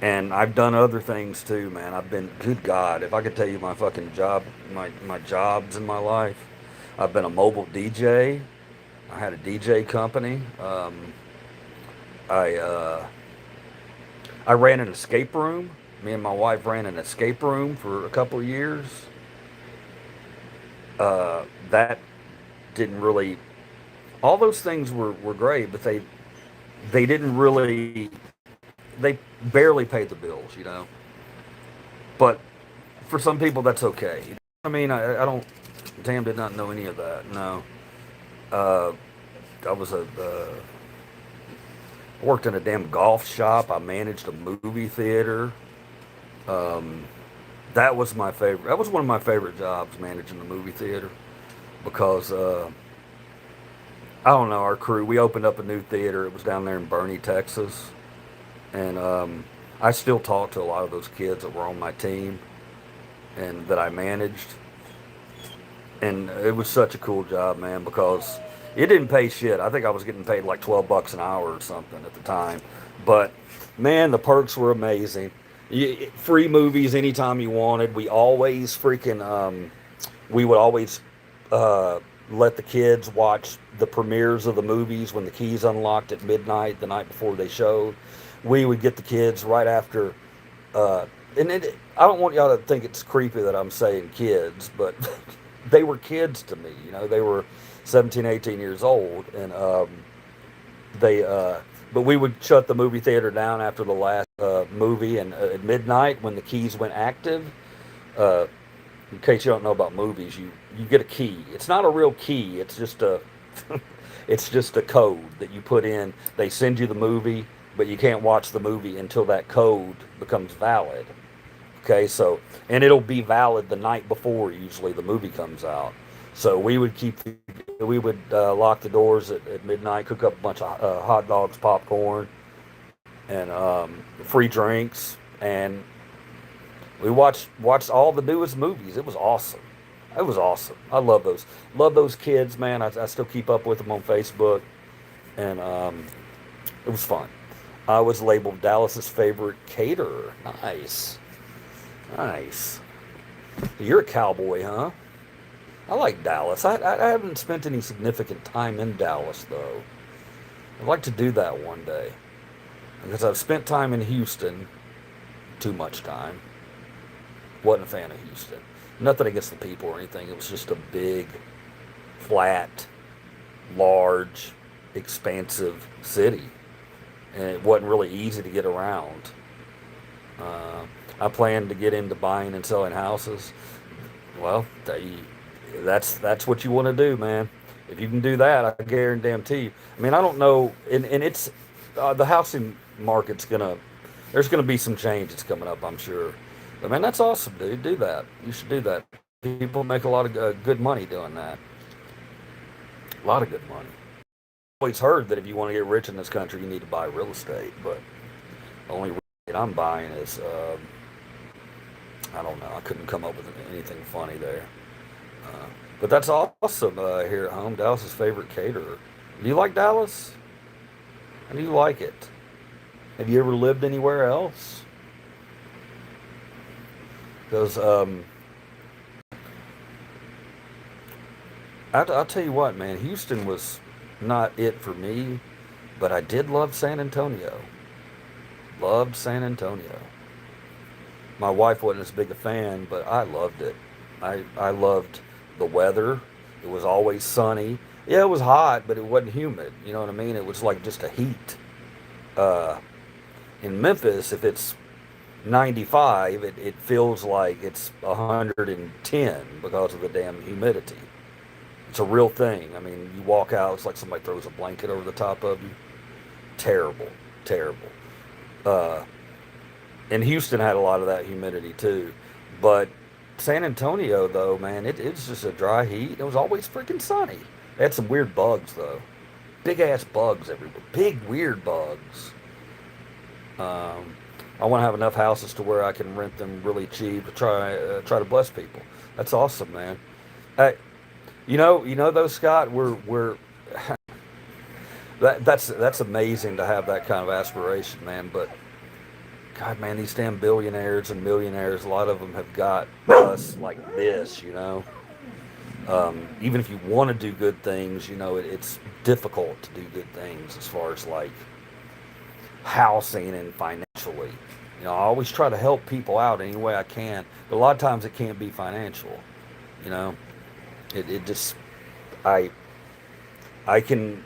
And I've done other things too, man. Good God, if I could tell you my fucking job, my jobs in my life. I've been a mobile DJ. I had a DJ company. I ran an escape room. Me and my wife ran an escape room for a couple of years. That didn't really. All those things were great, but they didn't really. They barely paid the bills, But for some people, that's okay. I mean, I don't. Tam did not know any of that. No. I was worked in a damn golf shop. I managed a movie theater. That was my favorite. That was one of my favorite jobs, managing the movie theater, because I don't know, our crew. We opened up a new theater. It was down there in Bernie, Texas, and I still talk to a lot of those kids that were on my team and that I managed. And it was such a cool job, man, because it didn't pay shit. I think I was getting paid like $12 an hour or something at the time. But man, the perks were amazing. Free movies anytime you wanted. We always we would always let the kids watch the premieres of the movies when the keys unlocked at midnight the night before they showed. We would get the kids right after. I don't want y'all to think it's creepy that I'm saying kids, but they were kids to me. They were 17, 18 years old, and but we would shut the movie theater down after the last movie, and at midnight when the keys went active. In case you don't know about movies, you get a key. It's not a real key. It's just a it's just a code that you put in. They send you the movie, but you can't watch the movie until that code becomes valid. Okay, and it'll be valid the night before usually the movie comes out. So we would lock the doors at midnight, cook up a bunch of hot dogs, popcorn, and free drinks, and we watched all the newest movies. It was awesome. It was awesome. I love those kids, man. I still keep up with them on Facebook, and it was fun. I was labeled Dallas's favorite caterer. Nice. You're a cowboy, huh? I like Dallas. I haven't spent any significant time in Dallas, though. I'd like to do that one day. Because I've spent time in Houston. Too much time. Wasn't a fan of Houston. Nothing against the people or anything. It was just a big, flat, large, expansive city. And it wasn't really easy to get around. I planned to get into buying and selling houses. Well, that's what you want to do, man. If you can do that, I guarantee you. I mean, I don't know, and it's the housing market's there's gonna be some changes coming up, I'm sure. But man, that's awesome, dude. Do that. You should do that. People make a lot of good money doing that. A lot of good money. I've always heard that if you want to get rich in this country, you need to buy real estate. But the only real estate I'm buying is, I don't know. I couldn't come up with anything funny there. But that's awesome here at home. Dallas's favorite caterer. Do you like Dallas? How do you like it? Have you ever lived anywhere else? Because I'll tell you what, man. Houston was not it for me, but I did love San Antonio. Loved San Antonio. My wife wasn't as big a fan, but I loved it. I loved the weather. It was always sunny. Yeah, it was hot, but it wasn't humid. You know what I mean? It was like just a heat. In Memphis, if it's 95, it feels like it's 110 because of the damn humidity. It's a real thing. I mean, you walk out, it's like somebody throws a blanket over the top of you. Terrible. And Houston had a lot of that humidity too. But San Antonio, though, man, it's just a dry heat. It was always freaking sunny. They had some weird bugs, though. Big-ass bugs everywhere. Big, weird bugs. I want to have enough houses to where I can rent them really cheap to try to bless people. That's awesome, man. Hey, you know though, Scott, we're that's amazing to have that kind of aspiration, man. But God, man, these damn billionaires and millionaires, a lot of them have got us like this, you know. Even if you want to do good things, you know, it's difficult to do good things as far as like housing and financially. You know, I always try to help people out any way I can, but a lot of times it can't be financial. You know, it just I can.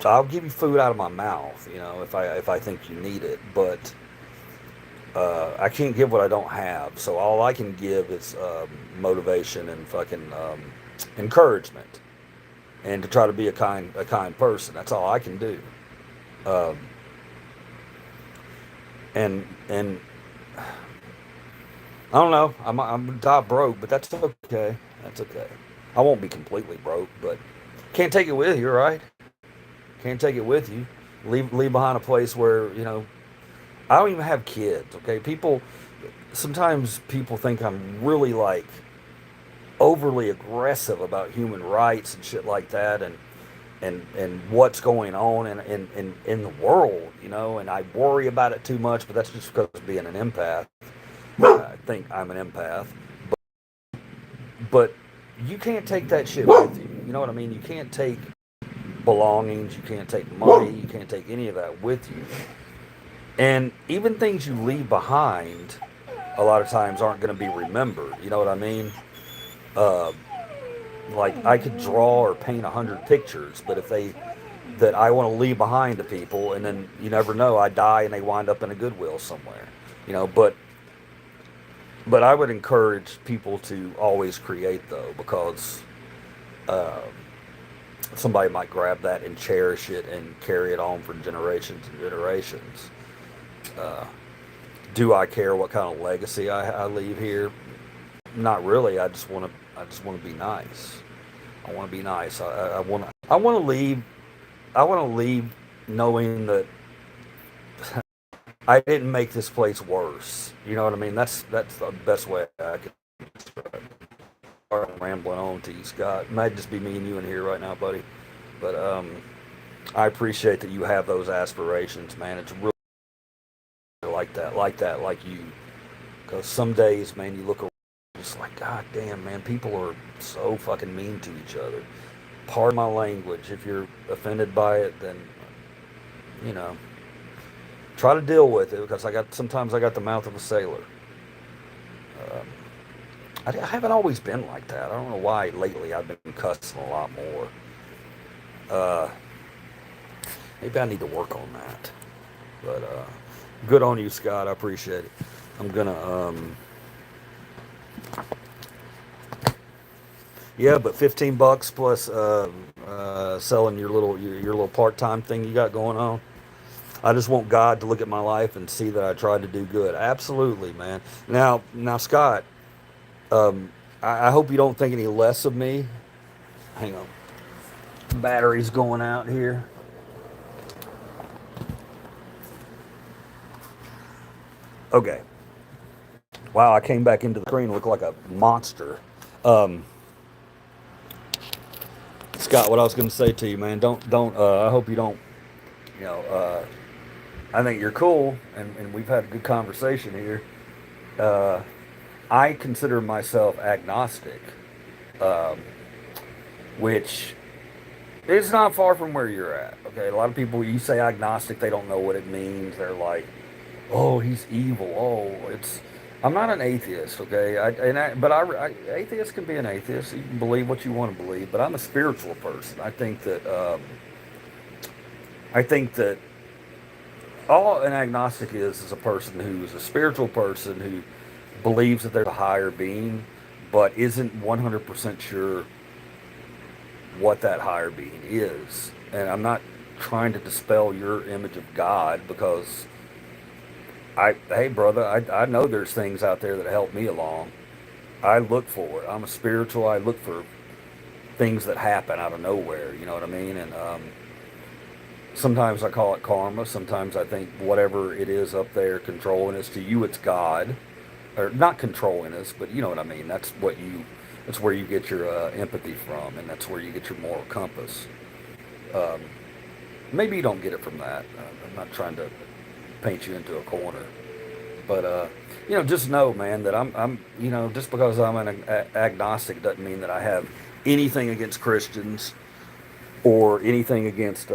I'll give you food out of my mouth, you know, if I think you need it, but I can't give what I don't have. So all I can give is motivation and fucking encouragement, and to try to be a kind person. That's all I can do. And I don't know. I'm top broke, but that's okay. That's okay. I won't be completely broke, but can't take it with you, right? Can't take it with you. Leave behind a place where, you know, I don't even have kids, okay? Sometimes people think I'm really like overly aggressive about human rights and shit like that, and and what's going on in the world, you know, and I worry about it too much, but that's just because of being an empath. I think I'm an empath, but you can't take that shit with you. You know what I mean? You can't take belongings, you can't take money, you can't take any of that with you. And even things you leave behind, a lot of times aren't going to be remembered. You know what I mean? Like I could draw or paint 100 pictures, but if that I want to leave behind to people, and then you never know, I die and they wind up in a Goodwill somewhere, you know. But I would encourage people to always create though, because somebody might grab that and cherish it and carry it on for generations and generations. Do I care what kind of legacy I leave here? Not really. I just want to be nice. I want to be nice. I want to leave. I want to leave knowing that I didn't make this place worse. You know what I mean? That's the best way I could describe it. I'm rambling on to you, Scott. It might just be me and you in here right now, buddy. But I appreciate that you have those aspirations, man. It's really like you. Because some days, man, you look around, it's like, God damn, man, people are so fucking mean to each other. Pardon my language. If you're offended by it, then, you know, try to deal with it, because sometimes I got the mouth of a sailor. I haven't always been like that. I don't know why lately I've been cussing a lot more. Maybe I need to work on that. But good on you, Scott. I appreciate it. I'm gonna yeah, but $15 plus selling your little part-time thing you got going on. I just want God to look at my life and see that I tried to do good. Absolutely, man. Now, Scott, I hope you don't think any less of me. Hang on. Battery's going out here. Okay. Wow, I came back into the screen, looked like a monster. Scott, what I was going to say to you, man, don't. I hope you don't. You know, I think you're cool, and we've had a good conversation here. I consider myself agnostic, which is not far from where you're at. Okay, a lot of people, you say agnostic, they don't know what it means. They're like, oh, he's evil. Oh, I'm not an atheist, okay? Atheists can be an atheist. You can believe what you want to believe, but I'm a spiritual person. I think that all an agnostic is a person who's a spiritual person who believes that there's a higher being, but isn't 100% sure what that higher being is. And I'm not trying to dispel your image of God, because hey brother, I know there's things out there that help me along. I look for it. I'm a spiritual. I look for things that happen out of nowhere. You know what I mean? And sometimes I call it karma. Sometimes I think whatever it is up there controlling us, to you it's God, or not controlling us, but you know what I mean. That's where you get your empathy from, and that's where you get your moral compass. Maybe you don't get it from that. I'm not trying to paint you into a corner, but you know, just know, man, that I'm you know, just because I'm an agnostic doesn't mean that I have anything against Christians or anything against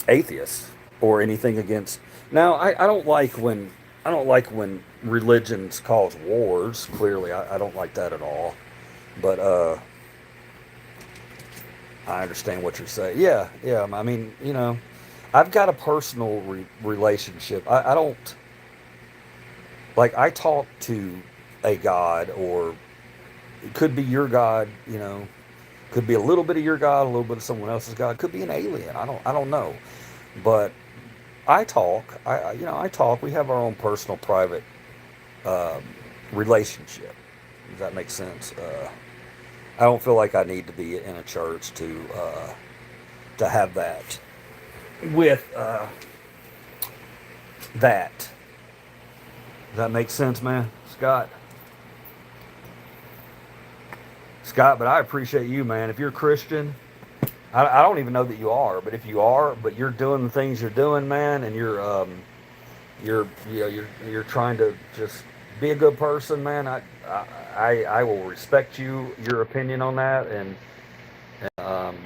atheists or anything against. Now, I don't like when religions cause wars. Clearly, I don't like that at all. But I understand what you're saying. Yeah. I mean, you know, I've got a personal relationship. I don't, like, I talk to a God, or it could be your God, you know, could be a little bit of your God, a little bit of someone else's God, could be an alien. I don't know. But I talk, I talk. We have our own personal, private relationship. Does that make sense? I don't feel like I need to be in a church to have that with that. Does that make sense, man? Scott, but I appreciate you, man. If you're a Christian, I don't even know that you are, but if you are, but you're doing the things you're doing, man, and you're trying to just be a good person, man. I will respect your opinion on that, and um,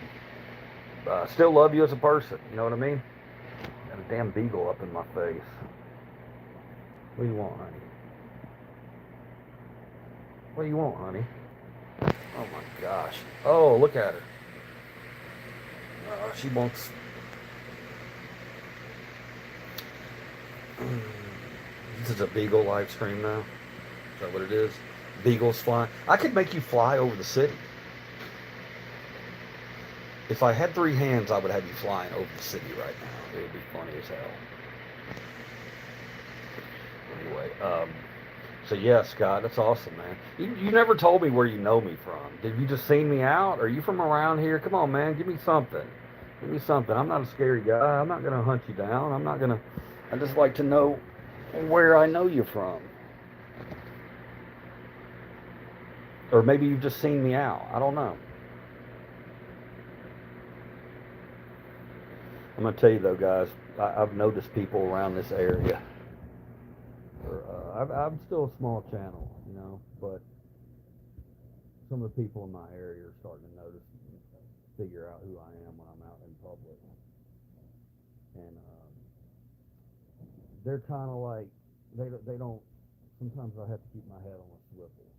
still love you as a person. You know what I mean? Got a damn beagle up in my face. What do you want, honey? What do you want, honey? Oh my gosh. Oh, look at her. She wants. This is a beagle live stream now. Is that what it is? Beagles flying. I could make you fly over the city. If I had 3 hands, I would have you flying over the city right now. It would be funny as hell. Anyway, so yeah, Scott, that's awesome, man. You never told me where you know me from. Did you just seen me out? Are you from around here? Come on, man, give me something. Give me something. I'm not a scary guy. I'm not gonna hunt you down. I just like to know where I know you from. Or maybe you've just seen me out. I don't know. I'm gonna tell you though, guys. I've noticed people around this area. I'm still a small channel, you know, but some of the people in my area are starting to notice and figure out who I am when I'm out in public. And they're kind of like they don't. Sometimes I have to keep my head on a swivel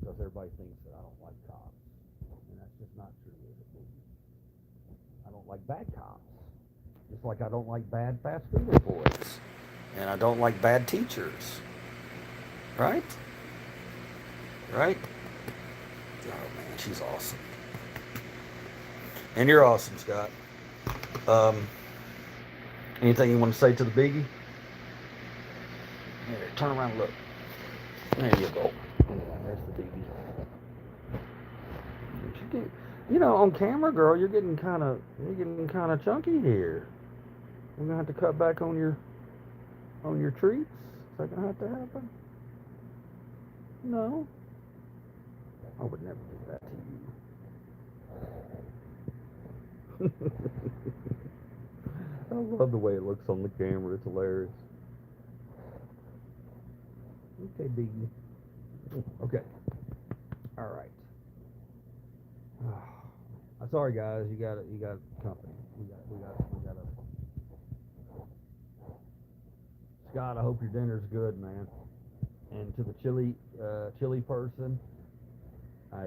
because everybody thinks that I don't like cops, and that's just not true, is it? I don't like bad cops. Just like I don't like bad fast food employees. And I don't like bad teachers. Right? Right? Oh man, she's awesome. And you're awesome, Scott. Anything you want to say to the biggie? Here, turn around and look. There you go. There's the biggie. You know, on camera, girl, you're getting kind of chunky here. We're gonna have to cut back on your treats. Is that gonna have to happen? No. I would never do that to you. I love the way it looks on the camera. It's hilarious. Okay, Biggie. Okay. All right. Sorry, guys. You got company. We got a. Scott, I hope your dinner's good, man. And to the chili person, I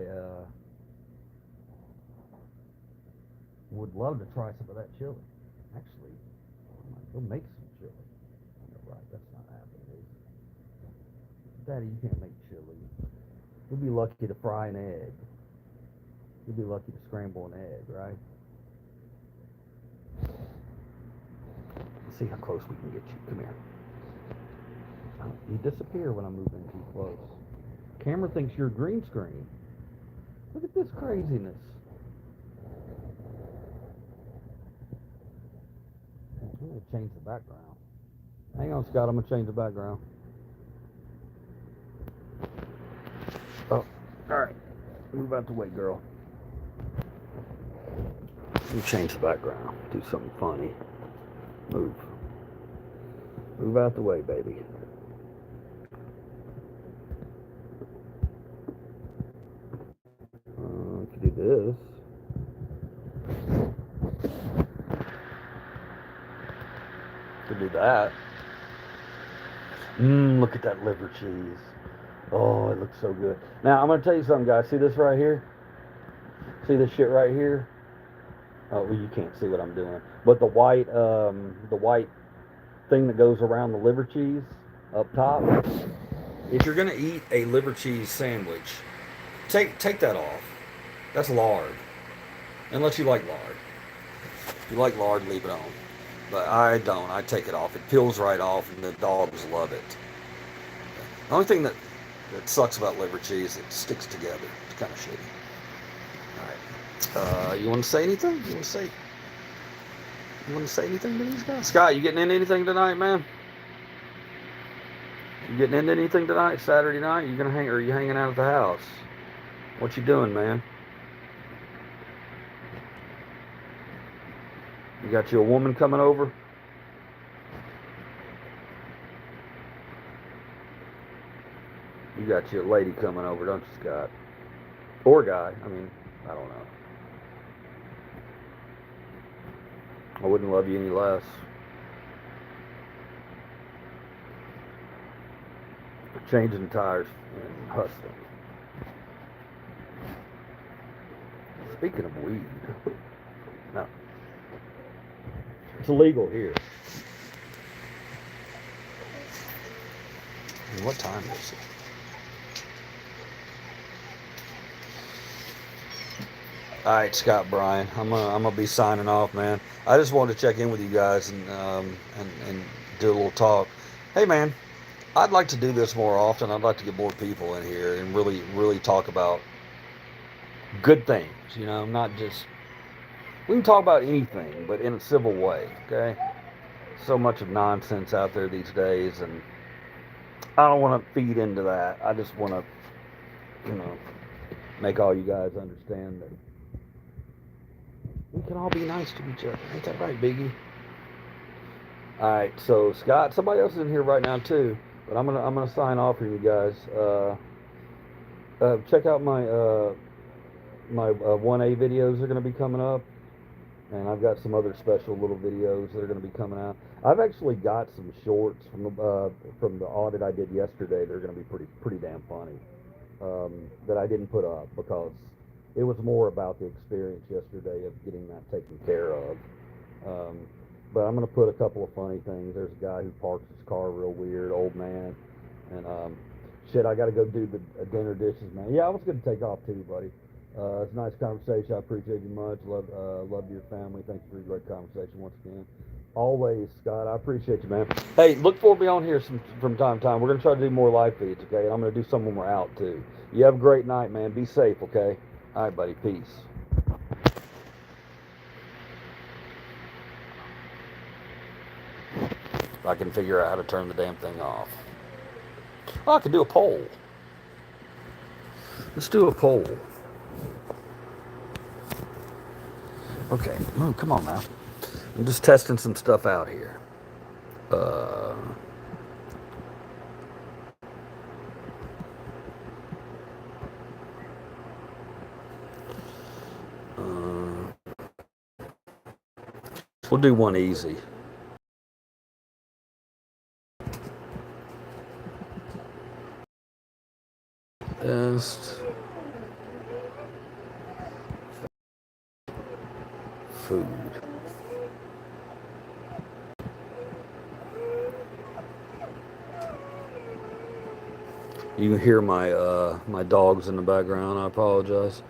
would love to try some of that chili. Actually, I might go make some chili. No, right, that's not happening, is it? Daddy, you can't make chili. You'll be lucky to fry an egg. You'll be lucky to scramble an egg, right? Let's see how close we can get you. Come here. You disappear when I move in too close. Camera thinks you're green screen. Look at this craziness. I'm going to change the background. Hang on, Scott. I'm going to change the background. Oh, all right. Move out the way, girl. Let me change the background. Do something funny. Move. Move out the way, baby. Could do this. Could do that. Look at that liver cheese. Oh, it looks so good. Now, I'm going to tell you something, guys. See this right here? See this shit right here? Oh, well, you can't see what I'm doing. But the white thing that goes around the liver cheese up top. If you're going to eat a liver cheese sandwich, take that off. That's lard. Unless you like lard. If you like lard, leave it on. But I don't. I take it off. It peels right off, and the dogs love it. The only thing that sucks about liver cheese, it sticks together. It's kind of shitty. All right. You want to say anything? You want to say anything to these guys? Scott, you getting into anything tonight, man? You getting into anything tonight? Saturday night? You gonna hang? Or are you hanging out at the house? What you doing, man? You got you a woman coming over? You got you a lady coming over, don't you, Scott? Or guy. I mean, I don't know. I wouldn't love you any less. Changing tires and hustling. Speaking of weed, no. It's illegal here. And what time is it? All right, Scott Bryan. I'm gonna be signing off, man. I just wanted to check in with you guys and do a little talk. Hey, man, I'd like to do this more often. I'd like to get more people in here and really talk about good things. You know, not just, we can talk about anything, but in a civil way. Okay. So much of nonsense out there these days, and I don't want to feed into that. I just want to, you know, make all you guys understand that we can all be nice to each other. Ain't that right, Biggie? All right, so Scott, somebody else is in here right now too, but I'm gonna sign off for you guys. Check out my 1A videos. They're gonna be coming up, and I've got some other special little videos that are gonna be coming out. I've actually got some shorts from the audit I did yesterday. They're gonna be pretty damn funny. That I didn't put up because it was more about the experience yesterday of getting that taken care of. But I'm going to put a couple of funny things. There's a guy who parks his car real weird, old man. And shit, I got to go do the dinner dishes, man. Yeah, I was going to take off too, buddy. It's a nice conversation. I appreciate you much. Love your family. Thank you for a great conversation once again. Always, Scott. I appreciate you, man. Hey, look for me on here from time to time. We're going to try to do more live feeds, okay? And I'm going to do some when we're out too. You have a great night, man. Be safe, okay? All right, buddy. Peace. If I can figure out how to turn the damn thing off. Oh, I can do a poll. Let's do a poll. Okay. Oh, come on now. I'm just testing some stuff out here. We'll do one easy. Best food. You can hear my dogs in the background. I apologize.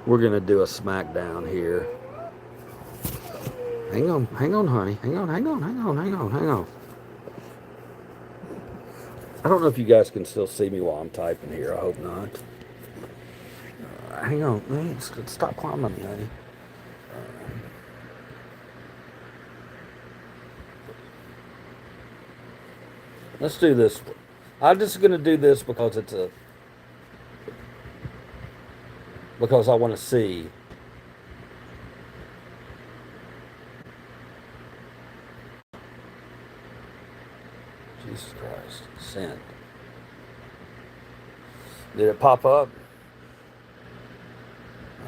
We're gonna do a smackdown here. Hang on, honey. Hang on. I don't know if you guys can still see me while I'm typing here. I hope not. Hang on. Man, stop climbing me, honey. Let's do this one. I'm just gonna do this because because I want to see. Jesus Christ. Send. Did it pop up?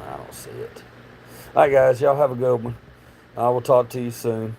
I don't see it. All right, guys. Y'all have a good one. I will talk to you soon.